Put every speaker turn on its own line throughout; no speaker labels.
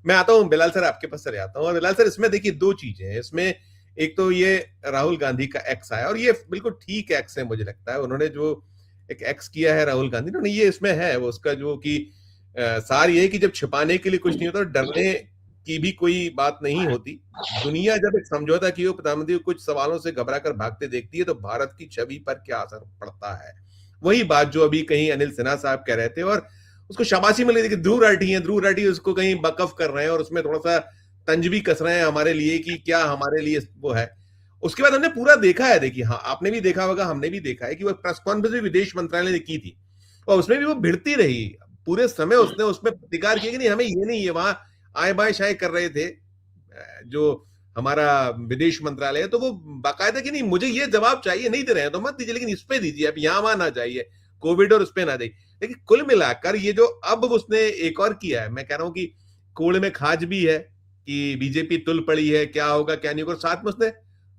मैं आता हूँ बिलाल सर, आपके पास चले आता हूँ। और बिलाल सर, इसमें देखिए दो चीजें हैं इसमें। एक तो ये राहुल गांधी का एक्स आया, और ये बिल्कुल ठीक एक्स है मुझे लगता है। उन्होंने जो एक एक्स किया है राहुल गांधी ने, ये इसमें है वो उसका जो कि सार ये है कि जब छिपाने के लिए कुछ नहीं होता तो डरने की भी कोई बात नहीं होती। दुनिया जब एक समझौता की हो, प्रधानमंत्री को कुछ सवालों से घबरा कर भागते देखती है, तो भारत की छवि पर क्या असर पड़ता है। वही बात जो अभी कहीं अनिल सिन्हा साहब कह रहे थे, और उसको शाबाशी मिल रही थी कि ध्रुव राठी उसको कहीं बकफ कर रहे हैं, और उसमें थोड़ा सा तंज भी कस रहे हैं हमारे लिए कि क्या हमारे लिए वो है। उसके बाद हमने पूरा देखा है, देखिए, हाँ आपने भी देखा होगा, हमने भी देखा है कि वो प्रेस कॉन्फ्रेंस भी विदेश मंत्रालय ने की थी, और उसमें भी वो भिड़ती रही पूरे समय। उसने उसमें प्रतिकार किया कि नहीं, हमें ये नहीं है। वहां आए बाय शाय कर रहे थे जो हमारा विदेश मंत्रालय है, तो वो बाकायदा कि नहीं मुझे ये जवाब चाहिए, नहीं दे रहे हैं तो मत दीजिए, लेकिन इस पे दीजिए, अब यहां वहां ना जाइए, कोविड और उस पे ना दीजिए। लेकिन कुल मिलाकर ये जो अब उसने एक और किया है, मैं कह रहा हूं कि कोड़ में खाज भी है कि बीजेपी तुल पड़ी है, क्या होगा क्या नहीं होगा। साथ में उसने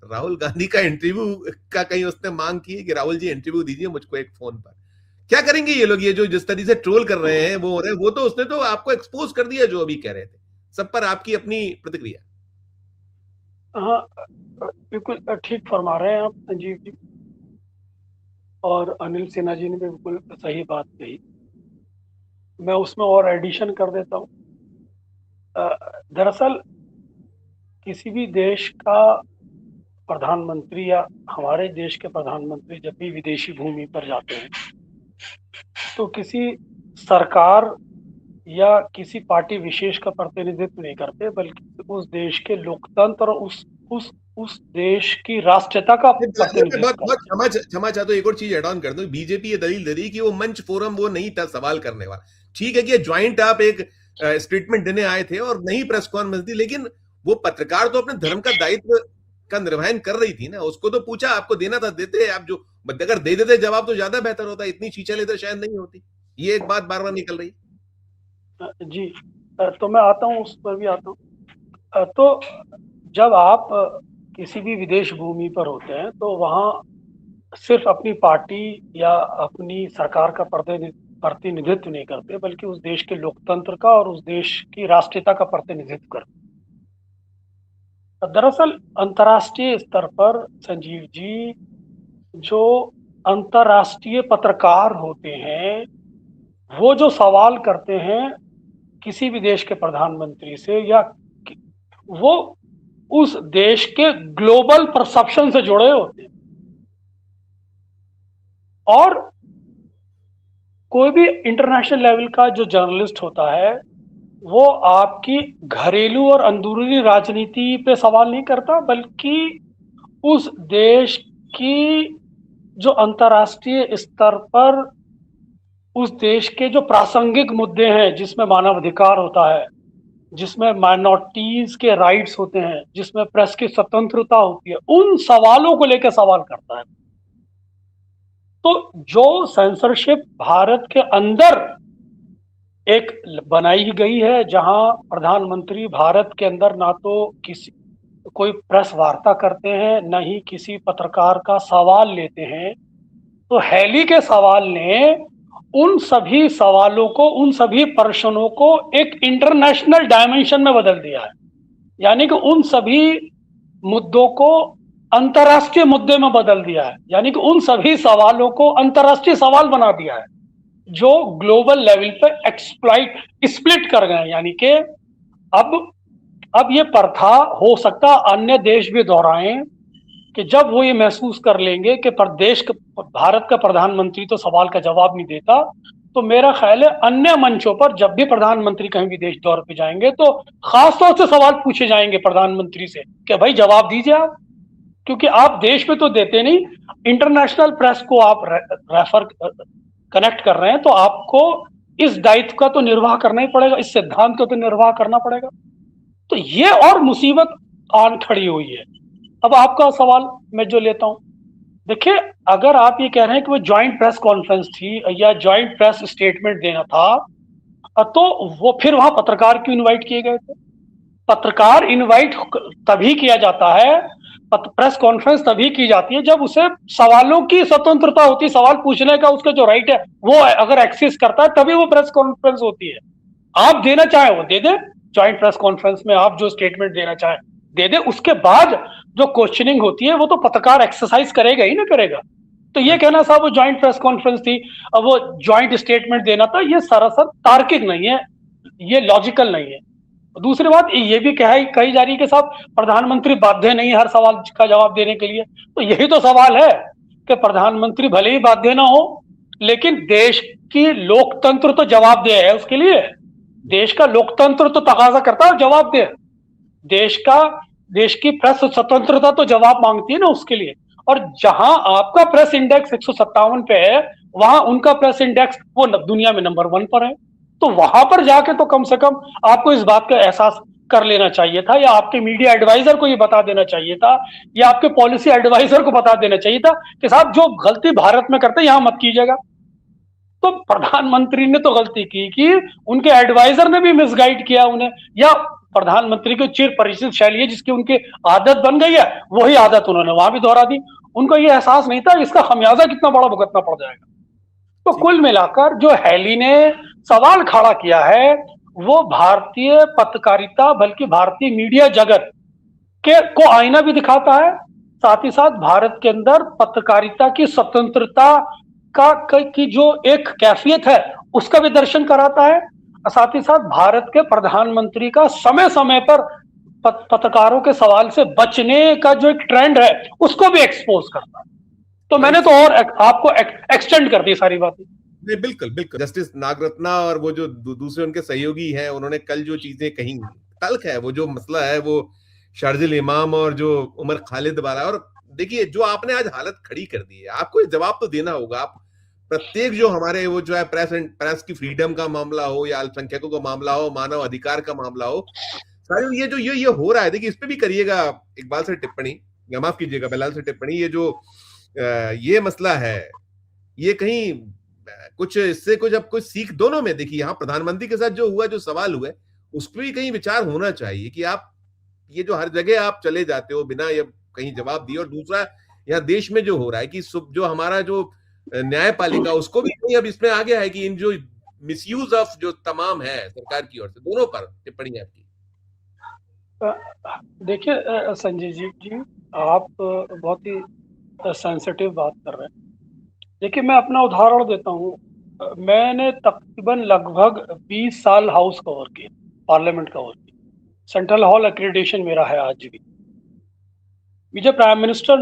राहुल गांधी का इंटरव्यू का कहीं उसने मांग की है कि राहुल जी इंटरव्यू दीजिए मुझको एक फोन पर। क्या करेंगे ये लोग, ये जो जिस तरीके से ट्रोल कर रहे हैं वो हो रहे हैं, वो तो उसने तो आपको एक्सपोज कर दिया जो अभी कह रहे थे। सब पर आपकी अपनी प्रतिक्रिया।
हाँ, बिल्कुल ठीक फरमा रहे हैं आप संजीव जी। और अनिल सिन्हा जी ने भी बिल्कुल सही बात कही। मैं उसमें और एडिशन कर देता हूँ। दरअसल किसी भी देश का प्रधानमंत्री या हमारे देश के प्रधानमंत्री जब भी विदेशी भूमि पर जाते हैं, तो किसी सरकार या किसी पार्टी विशेष का प्रतिनिधित्व नहीं करते, बल्कि उस देश के लोकतंत्र और उस देश की राष्ट्रीयता का
मैं
प्रतिनिधित्व
बहुत बहुत
करते हैं।
क्षमा चाहता हूँ, एक और चीज एड ऑन कर दूं। बीजेपी ये दलील दे रही कि वो मंच फोरम वो नहीं था सवाल करने वाला। ठीक है कि ज्वाइंट आप एक स्टेटमेंट देने आए थे और नहीं प्रेस कॉन्फ्रेंस दी, लेकिन वो पत्रकार तो अपने धर्म का दायित्व का निर्वहन कर रही थी ना। उसको तो पूछा, आपको देना था देते, आप जो अगर दे देते जवाब तो ज्यादा बेहतर होता, इतनी चीचा लेते शायद नहीं होती। ये एक बात बार बार निकल रही।
जी, तो मैं आता हूँ, उस पर भी आता हूँ। तो जब आप किसी भी विदेश भूमि पर होते हैं, तो वहाँ सिर्फ अपनी पार्टी या अपनी सरकार का प्रतिनिधित्व नहीं करते, बल्कि उस देश के लोकतंत्र का और उस देश की राष्ट्रीयता का प्रतिनिधित्व करते। दरअसल अंतर्राष्ट्रीय स्तर पर संजीव जी, जो अंतर्राष्ट्रीय पत्रकार होते हैं, वो जो सवाल करते हैं किसी भी देश के प्रधानमंत्री से, या वो उस देश के ग्लोबल परसेप्शन से जुड़े होते हैं। और कोई भी इंटरनेशनल लेवल का जो जर्नलिस्ट होता है, वो आपकी घरेलू और अंदरूनी राजनीति पे सवाल नहीं करता, बल्कि उस देश की जो अंतर्राष्ट्रीय स्तर पर उस देश के जो प्रासंगिक मुद्दे हैं, जिसमें मानवाधिकार होता है, जिसमें माइनॉरिटीज के राइट्स होते हैं, जिसमें प्रेस की स्वतंत्रता होती है, उन सवालों को लेकर सवाल करता है। तो जो सेंसरशिप भारत के अंदर एक बनाई गई है, जहां प्रधानमंत्री भारत के अंदर ना तो किसी कोई प्रेस वार्ता करते हैं, न ही किसी पत्रकार का सवाल लेते हैं, तो हैली के सवाल ने उन सभी सवालों को, उन सभी प्रश्नों को एक इंटरनेशनल डायमेंशन में बदल दिया है। यानी कि उन सभी मुद्दों को अंतर्राष्ट्रीय मुद्दे में बदल दिया है। यानी कि उन सभी सवालों को अंतर्राष्ट्रीय सवाल बना दिया है, जो ग्लोबल लेवल पे एक्सप्लॉइट स्प्लिट कर गए। यानी कि अब ये प्रथा हो सकता अन्य देश भी दोहराएं, कि जब वो ये महसूस कर लेंगे कि भारत का प्रधानमंत्री तो सवाल का जवाब नहीं देता, तो मेरा ख्याल है अन्य मंचों पर जब भी प्रधानमंत्री कहीं विदेश दौरे पे जाएंगे, तो खासतौर से सवाल पूछे जाएंगे प्रधानमंत्री से कि भाई जवाब दीजिए आप, क्योंकि आप देश में तो देते नहीं, इंटरनेशनल प्रेस को आप रेफर कनेक्ट कर रहे हैं, तो आपको इस दायित्व का तो निर्वाह करना ही पड़ेगा, इस सिद्धांत का तो निर्वाह करना पड़ेगा। तो ये और मुसीबत आन खड़ी हुई है। अब आपका सवाल मैं जो लेता हूं, देखिए, अगर आप ये कह रहे हैं कि वो ज्वाइंट प्रेस कॉन्फ्रेंस थी या ज्वाइंट प्रेस स्टेटमेंट देना था, तो वो फिर वहां पत्रकार क्यों इनवाइट किए गए थे? पत्रकार इनवाइट तभी किया जाता है, प्रेस कॉन्फ्रेंस तभी की जाती है जब उसे सवालों की स्वतंत्रता होती है, सवाल पूछने का उसका जो राइट है वो अगर एक्सेस करता है, तभी वो प्रेस कॉन्फ्रेंस होती है। आप देना चाहे वो दे दे, ज्वाइंट प्रेस कॉन्फ्रेंस में आप जो स्टेटमेंट देना चाहें दे दे, उसके बाद जो क्वेश्चनिंग होती है वो तो पत्रकार एक्सरसाइज करेगा ही ना करेगा। तो ये कहना साहब वो ज्वाइंट प्रेस कॉन्फ्रेंस थी, अब वो ज्वाइंट स्टेटमेंट देना था, ये सरासर तार्किक नहीं है, ये लॉजिकल नहीं है। दूसरी बात ये भी कही जा रही है कि साहब प्रधानमंत्री बाध्य नहीं हर सवाल का जवाब देने के लिए। तो यही तो सवाल है कि प्रधानमंत्री भले ही बाध्य ना हो, लेकिन देश की लोकतंत्र तो जवाब दे है उसके लिए। देश का लोकतंत्र तो तकाजा करता है जवाब दे। देश की प्रेस स्वतंत्रता तो जवाब मांगती है ना उसके लिए। और जहां आपका प्रेस इंडेक्स 157 पे है, वहां उनका प्रेस इंडेक्स वो दुनिया में नंबर 1 पर है। तो वहां पर जाके तो कम से कम आपको इस बात का एहसास कर लेना चाहिए था, या आपके मीडिया एडवाइजर को ये बता देना चाहिए था, या आपके पॉलिसी एडवाइजर को बता देना चाहिए था कि साहब जो गलती भारत में करते यहां मत कीजिएगा। तो प्रधानमंत्री ने तो गलती की कि उनके एडवाइजर ने भी मिसगाइड किया उन्हें, या प्रधानमंत्री की चिर परिचित शैली है जिसकी उनकी आदत बन गई है, वही आदत उन्होंने वहां भी दोहरा दी। उनको ये एहसास नहीं था इसका खमियाजा कितना बड़ा भुगतना पड़ जाएगा। तो कुल मिलाकर जो हैली ने सवाल खड़ा किया है वो भारतीय पत्रकारिता, बल्कि भारतीय मीडिया जगत के को आईना भी दिखाता है, साथ ही साथ भारत के अंदर पत्रकारिता की स्वतंत्रता की जो एक कैफियत है उसका भी दर्शन कराता है। साथ ही साथ भारत के प्रधानमंत्री का समय समय पर पत्रकारों के सवाल से बचने का जो एक ट्रेंड है उसको भी एक्सपोज करता है। तो मैंने तो और आपको एक्सटेंड कर दी सारी बातें।
नहीं, बिल्कुल बिल्कुल। जस्टिस नागरत्ना और वो जो दूसरे उनके सहयोगी हैं, उन्होंने कल जो चीजें कही, तल्ख है वो जो मसला है, वो शार्जिल इमाम और जो उमर खालिद वाला। और देखिए जो आपने आज हालत खड़ी कर दी है, आपको जवाब तो देना होगा। आप प्रत्येक जो हमारे वो जो है प्रेस की फ्रीडम का मामला हो, या अल्पसंख्यकों का मामला हो, मानव अधिकार का मामला हो, सारे ये जो ये हो रहा है, देखिए इस पे भी करिएगा इकबाल से टिप्पणी, या माफ कीजिएगा बेलाल से टिप्पणी। ये जो ये मसला है, ये कहीं कुछ इससे कुछ अब कुछ सीख दोनों में देखिए, यहाँ प्रधानमंत्री के साथ जो हुआ, जो सवाल हुए, उस पर भी कहीं विचार होना चाहिए कि आप ये जो हर जगह आप चले जाते हो बिना ये कहीं जवाब दिए। और दूसरा यहाँ देश में जो हो रहा है कि जो हमारा जो न्यायपालिका, उसको भी कहीं अब इसमें आ गया है कि इन जो मिसयूज ऑफ जो तमाम है सरकार की ओर से, दोनों पर टिप्पणी आपकी।
देखिए संजय जी आप बहुत ही सेंसिटिव बात कर रहे हैं। देखिए मैं अपना उदाहरण देता हूँ। मैंने तकरीबन लगभग 20 साल हाउस कवर किया, पार्लियामेंट कवर किया, सेंट्रल हॉल एक्रेडिटेशन मेरा है आज भी। मुझे prime minister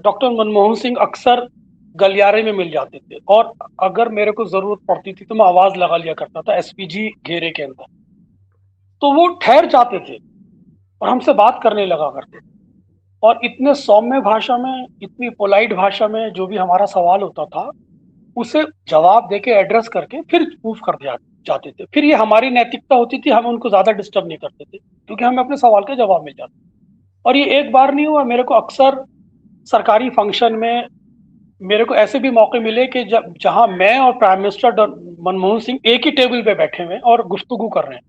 doctor Manmohan Singh अक्सर गलियारे में मिल जाते थे, और अगर मेरे को जरूरत पड़ती थी तो मैं आवाज लगा लिया करता था एसपीजी घेरे के अंदर। तो वो ठहर जाते थे और हमसे बात करने लगा करते थे, और इतने सौम्य भाषा में, इतनी पोलाइट भाषा में जो भी हमारा सवाल होता था उसे जवाब देके एड्रेस करके फिर मूव कर जाते थे। फिर ये हमारी नैतिकता होती थी, हम उनको ज्यादा डिस्टर्ब नहीं करते थे क्योंकि हमें अपने सवाल के जवाब मिल जाते। और ये एक बार नहीं हुआ, मेरे को अक्सर सरकारी फंक्शन में मेरे को ऐसे भी मौके मिले कि जहां मैं और प्राइम मिनिस्टर मनमोहन सिंह एक ही टेबल पे बैठे हुए और गुफ्तगू कर रहे हैं।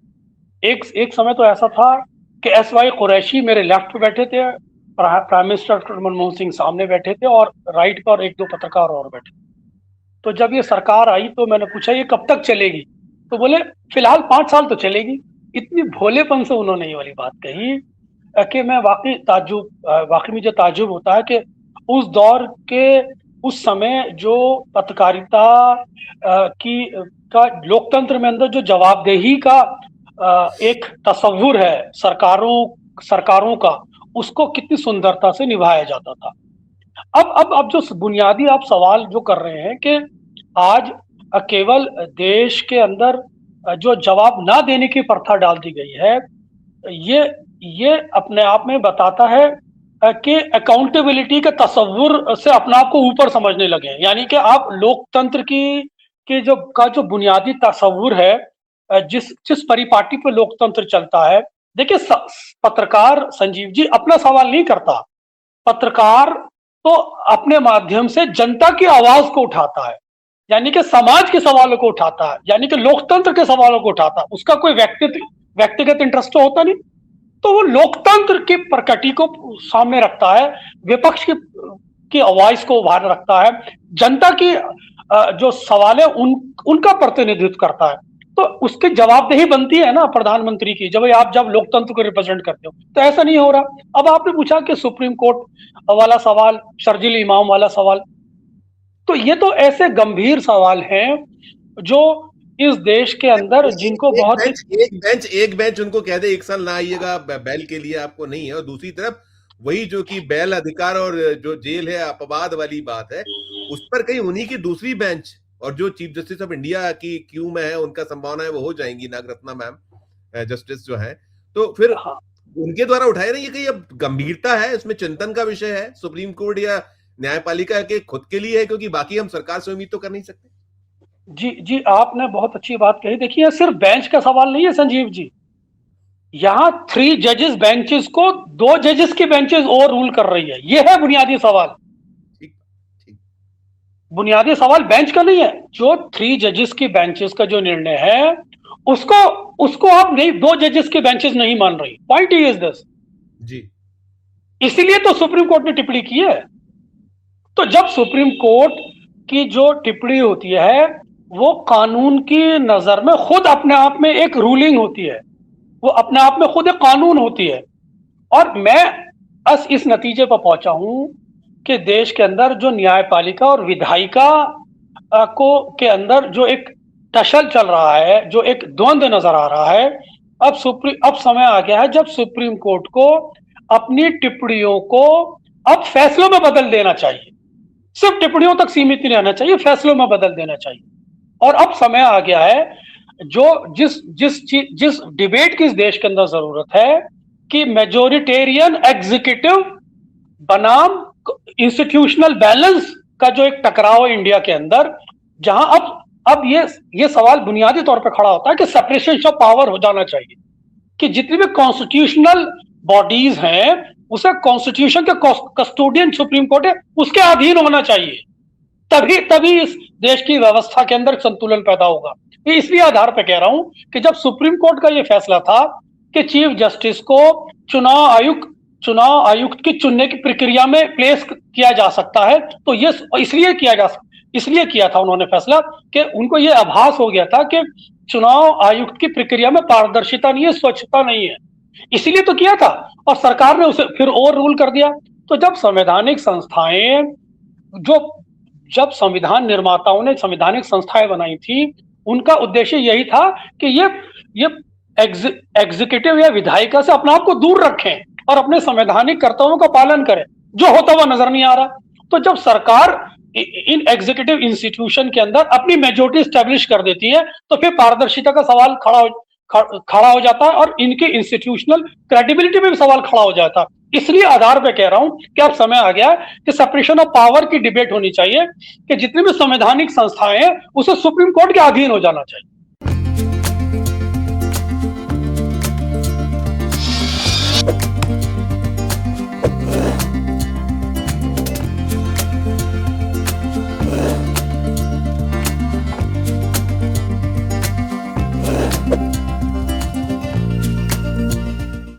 एक समय तो ऐसा था कि एसवाई कुरैशी मेरे लेफ्ट पे बैठे थे, प्राइम मिनिस्टर मनमोहन सिंह सामने बैठे थे, और राइट पर एक दो पत्रकार और बैठे। तो जब ये सरकार आई तो मैंने पूछा ये कब तक चलेगी, तो बोले फिलहाल 5 साल तो चलेगी। इतनी भोलेपन से उन्होंने ये वाली बात कही कि मैं वाकई मुझे ताज्जुब होता है कि उस दौर के, उस समय जो पत्रकारिता का लोकतंत्र में अंदर जो जवाबदेही का एक तस्वुर है सरकारों का, उसको कितनी सुंदरता से निभाया जाता था। अब जो बुनियादी आप सवाल जो कर रहे हैं कि आज केवल देश के अंदर जो जवाब ना देने की प्रथा डाल दी गई है, ये अपने आप में बताता है कि अकाउंटेबिलिटी के तस्वुर से अपने आप को ऊपर समझने लगे हैं। यानी कि आप लोकतंत्र की जो बुनियादी तस्वुर है, जिस परिपाटी पे लोकतंत्र चलता है। देखिए पत्रकार संजीव जी अपना सवाल नहीं करता, पत्रकार तो अपने माध्यम से जनता की आवाज को उठाता है, यानी कि समाज के सवालों को उठाता है, यानी कि लोकतंत्र के सवालों को उठाता है। उसका कोई व्यक्तिगत इंटरेस्ट तो होता नहीं। तो वो लोकतंत्र की प्रकृति को सामने रखता है, विपक्ष की आवाज को बाहर रखता है, जनता की जो सवाल है उनका प्रतिनिधित्व करता है। तो उसकी जवाबदेही बनती है ना प्रधानमंत्री की, जब लोकतंत्र को रिप्रेजेंट करते हो। तो ऐसा नहीं हो रहा। अब आपने पूछा कि सुप्रीम कोर्ट वाला सवाल, शर्जील इमाम वाला सवाल, तो ये तो ऐसे गंभीर सवाल हैं जो इस देश के अंदर जिनको बहुत ही
एक बेंच उनको कह दे 1 साल ना आइएगा बैल के लिए, आपको नहीं है, और दूसरी तरफ वही जो कि बैल अधिकार और जो जेल है अपवाद वाली बात है, उस पर कहीं उन्हीं की दूसरी बेंच और जो चीफ जस्टिस ऑफ इंडिया की क्यू में है, उनका संभावना है वो हो जाएंगी नागरत्ना मैम जस्टिस जो है, तो फिर
हाँ,
उनके द्वारा उठाए रही है कि अब गंभीरता है, इसमें चिंतन का विषय है सुप्रीम कोर्ट या न्यायपालिका के खुद के लिए है, क्योंकि बाकी हम सरकार से उम्मीद तो कर नहीं सकते।
जी जी, आपने बहुत अच्छी बात कही। देखिए, सिर्फ बेंच का सवाल नहीं है संजीव जी, यहाँ 3 जजेस बेंचेस को 2 जजेस की बेंचेस ओवर रूल कर रही है। ये है बुनियादी सवाल।
ठीक ठीक।
बुनियादी सवाल बेंच का नहीं है, जो 3 जजेस की बेंचेस का जो निर्णय है उसको आप नहीं, 2 जजेस की बेंचेस नहीं मान रही। पॉइंट इज दिस,
जी
इसीलिए तो सुप्रीम कोर्ट ने टिप्पणी की है। तो जब सुप्रीम कोर्ट की जो टिप्पणी होती है वो कानून की नजर में खुद अपने आप में एक रूलिंग होती है, वो अपने आप में खुद एक कानून होती है। और मैं बस इस नतीजे पर पहुंचा हूं कि देश के अंदर जो न्यायपालिका और विधायिका को के अंदर जो एक टसल चल रहा है, जो एक द्वंद्व नजर आ रहा है, अब समय आ गया है जब सुप्रीम कोर्ट को अपनी टिप्पणियों को अब फैसलों में बदल देना चाहिए। सिर्फ टिप्पणियों तक सीमित नहीं रहना चाहिए, फैसलों में बदल देना चाहिए। और अब समय आ गया है जो जिस डिबेट की इस देश के अंदर जरूरत है कि मेजोरिटेरियन एग्जीक्यूटिव बनाम इंस्टीट्यूशनल बैलेंस का जो एक टकराव है इंडिया के अंदर, जहां अब ये सवाल बुनियादी तौर पर खड़ा होता है कि सेपरेशन ऑफ पावर हो जाना चाहिए, कि जितनी भी कॉन्स्टिट्यूशनल बॉडीज हैं उसे कॉन्स्टिट्यूशन के कस्टोडियन सुप्रीम कोर्ट है उसके अधीन होना चाहिए। तभी इस देश की व्यवस्था के अंदर संतुलन पैदा होगा। ये इसलिए आधार पर कह रहा हूं कि जब सुप्रीम कोर्ट का यह फैसला था कि चीफ जस्टिस को चुनाव आयुक्त की चुनने की प्रक्रिया में प्लेस किया जा सकता है, तो ये इसलिए किया था उन्होंने फैसला कि उनको यह आभास हो गया था कि चुनाव आयुक्त की प्रक्रिया में पारदर्शिता नहीं है, स्वच्छता नहीं है, इसीलिए तो किया था। और सरकार ने उसे फिर ओवर रूल कर दिया। तो जब संवैधानिक संस्थाएं जब संविधान निर्माताओं ने संवैधानिक संस्थाएं बनाई थी, उनका उद्देश्य यही था कि ये एग्जीक्यूटिव या विधायिका से अपने आप को दूर रखें और अपने संवैधानिक कर्तव्यों का पालन करें, जो होता हुआ नजर नहीं आ रहा। तो जब सरकार इन एग्जीक्यूटिव इंस्टीट्यूशन के अंदर अपनी मेजोरिटी स्टैब्लिश कर देती है, तो फिर पारदर्शिता का सवाल खड़ा हो जाता है और इनके इंस्टीट्यूशनल क्रेडिबिलिटी में भी सवाल खड़ा हो जाता है। इसलिए आधार पे कह रहा हूं कि अब समय आ गया है कि सेपरेशन ऑफ पावर की डिबेट होनी चाहिए, कि जितनी भी संवैधानिक संस्थाएं हैं उसे सुप्रीम कोर्ट के अधीन हो जाना चाहिए।